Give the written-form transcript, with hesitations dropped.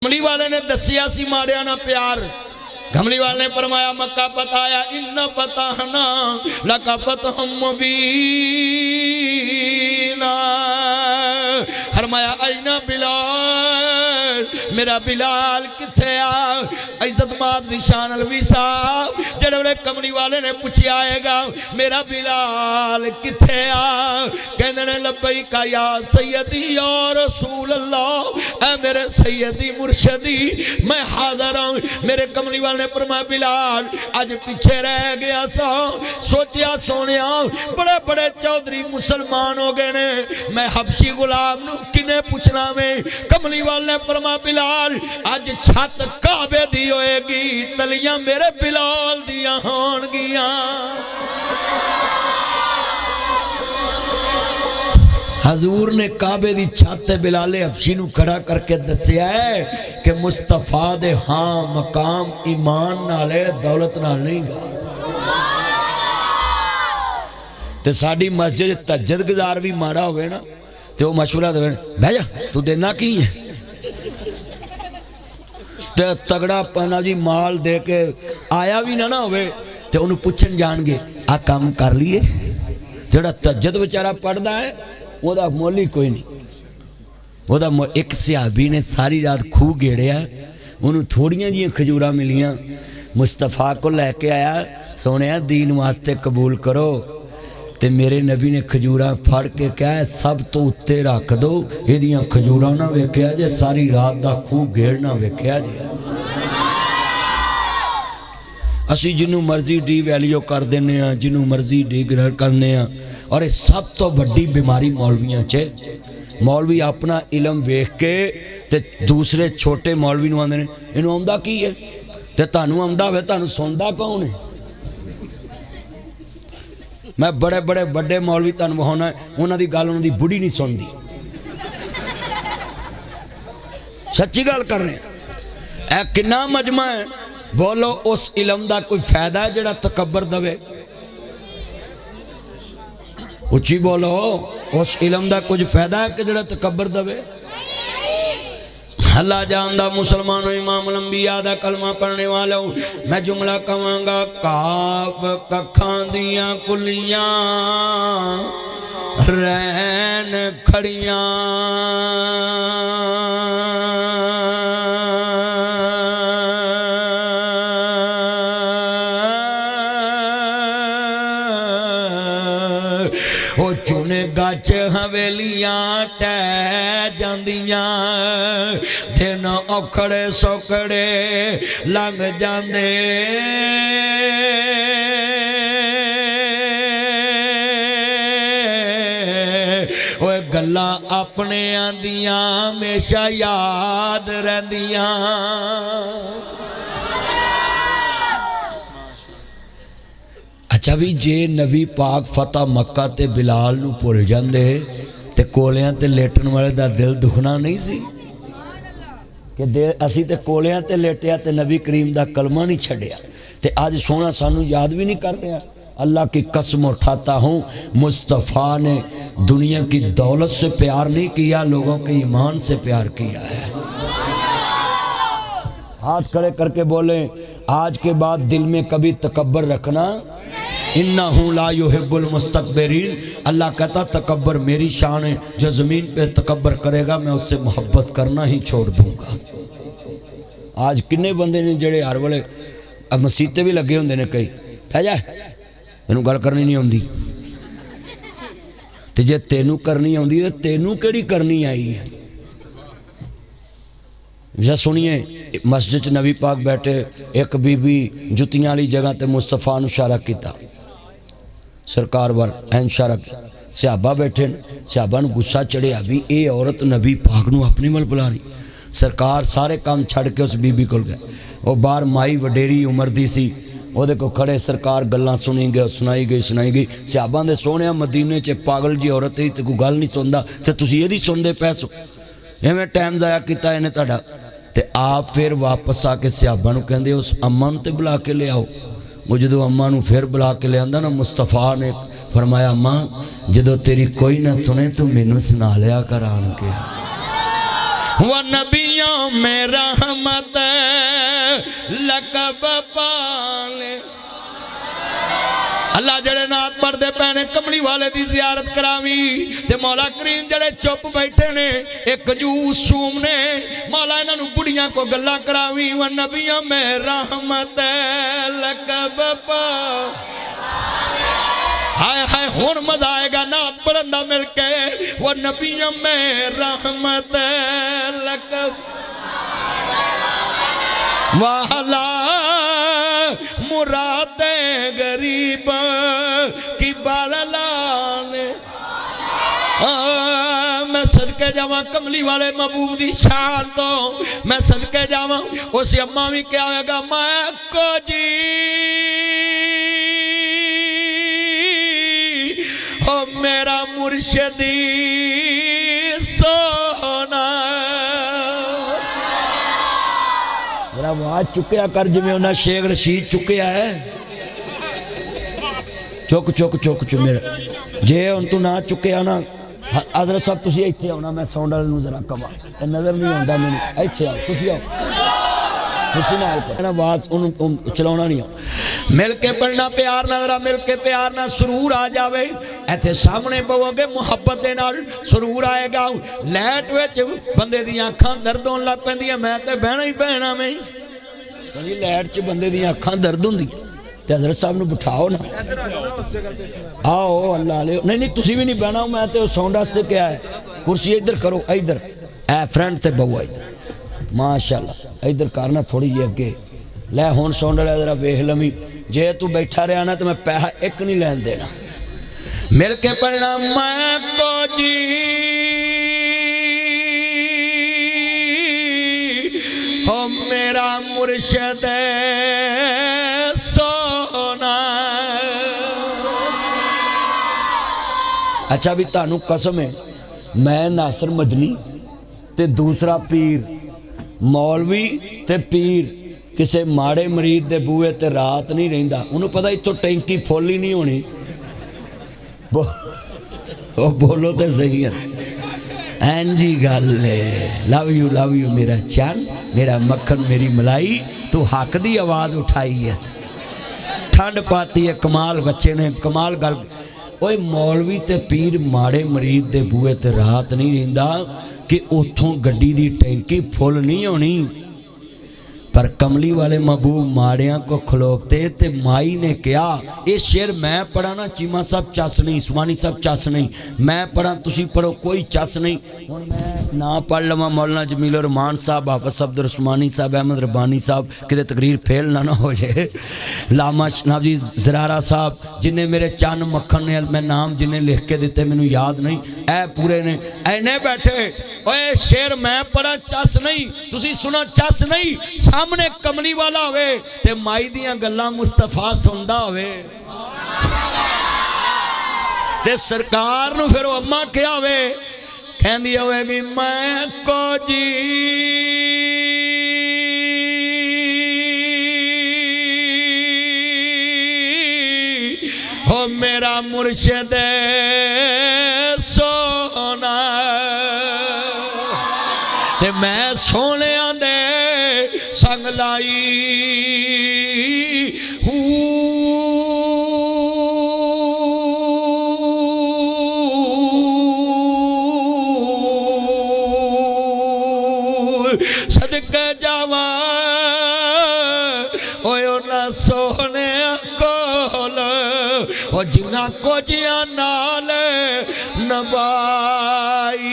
کملی والے نے دسیا سی ماڑیا نا پیار. کملی والے نے فرمایا مکہ بتایا ان فتحنا لک فتحا مبینا. فرمایا اینا بلال میرا بلال کتھے آ. عزت ماب دی شان الوی صاحب جڑے کملی والے نے پوچھیا آئے گا میرا بلال کتھے آ. کہنے نے لبیک یا سیدی یا رسول اللہ اے میرے سیدی مرشدی میں حاضر ہوں. میرے کملی والے نے فرمایا بلال آج پیچھے رہ گیا سا. سوچیا سونیا بڑے بڑے چودھری مسلمان ہو گئے نے میں حبشی غلام نو کنے پوچھنا میں. کملی والے نے فرمایا بلال آج چھت کعبے دی ہوئے گی تلیاں میرے بلال دیاں ہون گیاں. حضور نے کعبے دی چھت بلال حبشی نو کھڑا کر کے دسیا ہے کہ مصطفیٰ دے ہاں مقام ایمان نالے دولت نال نہیں گا. تے ساڑی مسجد تہجد گزار بھی مارا ہوئے نا تے وہ مشورہ دے بھائی جا تو دینا کی ہے تے تگڑا پہنا جی مال دے کے آیا بھی نہ ہوئے تے انہوں پوچھن جان گے آ کام کر لیے. جڑا تہجد بیچارہ پڑھدا ہے وہ دا مولی کوئی نہیں. وہ دا ایک صحابی نے ساری رات کھو گیڑیا انہوں تھوڑیاں جی کھجورا ملیاں مصطفیٰ کو لے کے آیا سونے دین واسطے قبول کرو. تے میرے نبی نے کھجورا پھڑ کے کہا ہے سب تو اتے رکھ دو یہ دیاں کھجورا نہ ویکھیا جے ساری رات دا کھو گیڑنا ویکھیا جے. اسی جنہوں مرضی ڈی ویلیو کر دینے ہیں جنہوں مرضی ڈی گرہ کرنے ہیں. اور اس سب تو بڑی بیماری مولویاں چھے. مولوی اپنا علم ویکھ کے تے دوسرے چھوٹے مولوی نو آندے نے انہوں آمدہ کی ہے تے تانوں آمدہ ہوئے تانوں سوندہ کون ہے. میں بڑے بڑے بڑے مولوی تانوں ہونا ہے انہوں دی گال انہوں دی بڑی نہیں سوندی. سچی گال کر رہے ہیں. اے کنا مجمع ہے بولو اس علم دا کوئی فائدہ ہے جڑا تکبر دوے. اچھی بولو اس علم دا کچھ فائدہ ہے کہ جڑا تکبر دوے. اللہ جاندہ مسلمان و امام الانبیاء دا کلمہ پڑھنے والا ہوں. میں جملہ کہاں گا کاف ککھاں دیاں کلیاں رین کھڑیاں چنے گچ حویلیاں ٹہ جاندیاں دن اوکھڑے سوکڑے لنگ جاندے اوے گلاں اپنے آندیاں ہمیشہ یاد رہندیاں. اچھا بھی جے نبی پاک فتح مکہ تے بلال نو پھول جاندے تے کولیاں تے لیٹن والے دا دل دکھنا نہیں سی کہ اسی تے کولیاں تے لیٹیا تے نبی کریم دا کلمہ نہیں چھڑیا تے آج سونا سانو یاد بھی نہیں کر رہا. اللہ کی قسم اٹھاتا ہوں مصطفیٰ نے دنیا کی دولت سے پیار نہیں کیا لوگوں کے ایمان سے پیار کیا ہے. ہاتھ کھڑے کر کے بولیں آج کے بعد دل میں کبھی تکبر رکھنا انہو لا یحب المستکبرین. اللہ کہتا تکبر میری شان ہے جو زمین پہ تکبر کرے گا میں اس سے محبت کرنا ہی چھوڑ دوں گا. آج کنے بندے نے جڑے ہر والے اب مسیطے بھی لگے ہوندے نے کئی پہ جائے تینوں گل کرنی نہیں ہوندی تے جے تینوں کرنی ہوندی تے تینوں کیڑی کرنی آئی ہے. جیسا سنیے مسجد نبی پاک بیٹھے ایک بی بی جتیاں لی جگہ تے مصطفیٰ نو اشارہ کیتا سرکار وال این اشارہ صحابہ بیٹھے صحابہ نو غصہ چڑھے ابھی اے عورت نبی پاک نو اپنی مل بلا رہی. سرکار سارے کام چھڑ کے اس بی بی کھل گئے. وہ بار مائی وڈیری عمر دی سی وہ دیکھو کھڑے سرکار گلاں سنیں گے سنائی گئی. صحابہ دے سونے مدینے چے پاگل جی عورت ہی تے کوئی گل نہیں سندا تے تسی یہ دی سن دے پیسو ایویں ٹائم ضائع کیتا انہیں تہاڈا. تے آپ پھر واپس آ کے صحابہ نو کہندے اس اماں تے بلا کے لے آؤ. وہ جدو اماں نو پھر بلا کے لے آندا نا مصطفیٰ نے فرمایا اماں جدو تیری کوئی نہ سنے تو مینوں سنا لیا کر آن کے. وہ نبیوں میں رحمت لقب پالے اللہ جڑے نات پڑھ دے پینے کملی والے دی زیارت کراوی تے مولا کریم جڑے چپ بیٹھے نے ایک کنجوس شوم نے مولا انہاں نوں بڑیاں کو گلاں کراوی وہ نبیوں میں رحمت لقب پالے ہائے ہائے ہون مزہ آئے گا نات پڑھندہ مل کے وہ نبیوں میں رحمت لقب والا مراد غریب کی بارلانے میں صدقے جاواں کملی والے محبوب دی شان تو میں صدقے جاواں اسی اماں بھی کیا ہوئے گا میں کو جی او میرا مرشدی سونا میرا آواز چکیا کر جو میں انہا شیخ رشید چکیا ہے چک چک چک چک میرا جے ان تو نہ چکیا نا حضرت صاحب تسی ایتھے ہونا میں ساؤنڈر نو ذرا کما نظر نہیں ہوندا میں ایتھے آؤ تسی آؤ تسی نہ آؤ پر آواز ان چلاونا نہیں آؤ مل کے پڑھنا پیار نہ ذرا مل کے پیار نہ سرور آ جاوے ایتھے سامنے بہو گے محبت دے نال سرور آئے گا لیٹ وچ بندے دی آنکھاں درد ہون لگ پیندیاں میں تے بہنا ہی بہنا میں لیٹ چ بندے دی آنکھاں درد ہوندی تے حضرت صاحب نو بٹھاؤ نا آؤ اللہ علیہ نہیں تسی بھی نہیں بہنا میں تے ساؤنڈ واسطے کیا ہے کرسی ادھر کرو ادھر اے فرینڈ تے بہو ادھر ماشاءاللہ ادھر کرنا تھوڑی جی اگے لے ہون ساؤنڈ والا ذرا ویکھ لمی جے تو بیٹھا رہا نا تو میں پیسہ ایک نہیں لین دینا مل کے پڑھنا میں کو جی ہو میرا مرشد سونا اچھا بھی تانوں قسم ہے میں ناصر مدنی تے دوسرا پیر مولوی تے پیر کسے ماڑے مرید دے بوئے تے رات نہیں رہندا انہوں پتہ تو ٹینکی پھولی نہیں ہونی بولو تے صحیح ہے N G Galle love you میرا چان میرا مکھن میری ملائی تو حق دی آواز اٹھائی ہے ٹھنڈ پاتی ہے کمال بچے نے کمال گل اوے مولوی تے پیر ماڑے مرید دے بوئے تے رات نہیں رہندا کہ اتھوں گڈی دی ٹینکی پھول نہیں ہونی پر کملی والے محبوب ماڑیاں کو کھلوکتے تے مائی نے کیا یہ شعر میں پڑھا نا چیمہ صاحب چاس نہیں عثمانی صاحب چاس نہیں میں پڑھا تسی پڑھو کوئی چاس نہیں میں نا پڑھ لما مولانا جمیل الرحمان صاحب حافظ عبد الرحمانی صاحب احمد ربانی صاحب کدے تقریر پھیل نہ ہو جائے لاما شناب جی زرارہ صاحب جنہیں میرے چان مکھن نے میں نام جنہیں لکھ کے دیتے میں یاد نہیں اے پورے نے اے نے بیٹھے اے شعر میں پڑھا چاس نہیں تسی سنا چاس نہیں سامنے کملی والا ہوئے تے مائی دیاں گلاں مصطفیٰ سندہ ہوئے تے سرکار نو پھر اممہ کیا ہوئے کہن دیا ہوئے گی میں کو جی ہو میرا مرشد سونا تے میں سونے آندے سنگ لائی صدقے جاواں اوے انہاں سونے کول او جنہاں کو جیاں نال نبائی